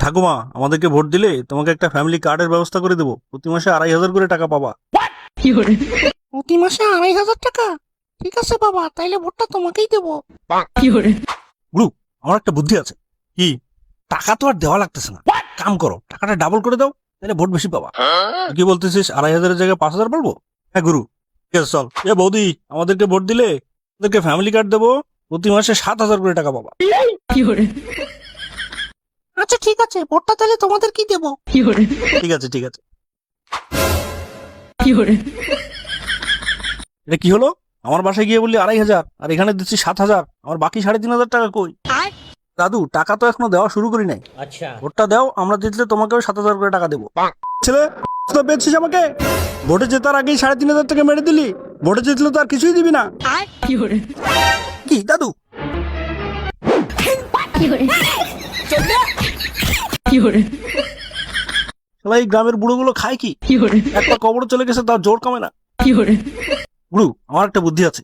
ঠাকুমা, আমাদেরকে ভোট দিলে তোমাকে একটা ফ্যামিলি কার্ডের ব্যবস্থা করে দেবো, প্রতি মাসে 2,500 করে টাকা পাবা। প্রতি মাসে 2,500 টাকা? ঠিক আছে বাবা, তাইলে ভোটটা তোমাকেই দেবো। গুরু, আমার একটা বুদ্ধি আছে। কি? টাকা তো আর দেওয়া লাগতেছে না, কাম করো, টাকাটা ডাবল করে দাও, তাহলে ভোট বেশি পাবা। তুই কি বলতেছিস 2,500-এর জায়গায় 5,000 পারবো? হ্যাঁ গুরু, ঠিক আছে, চল। এ বৌদি, আমাদেরকে ভোট দিলে আমাদেরকে ফ্যামিলি কার্ড দেবো, প্রতি মাসে 7,000 করে টাকা পাবা। আচ্ছা ঠিক আছে, ভোটটা তাহলে তোমাদের কি দেবো। ঠিক আছে, ঠিক আছে। এটা কি হলো? আমার বাসায় গিয়ে বললি 2,500, আর এখানে দিচ্ছি 7,000, আমার বাকি 3,500 টাকা কই? দাদু, টাকা তো এখনো দেওয়া শুরু করি নাই। আচ্ছা, ভোটটা দাও, আমরা জিতলে তোমাকেও 7,000 করে টাকা দেবো। ছেলে, তো পেয়েছিস আমাকে? ভোটে জেতার আগেই 3,500 টাকা মেরে দিলি, ভোটে জিতলে তো আর কিছুই দিবি না। কি দাদু? শালা এই গ্রামের বুড়োগুলো খায় কি? একটা কবরে চলে গেছে, তার জোর কমে না। গুরু, আমার একটা বুদ্ধি আছে।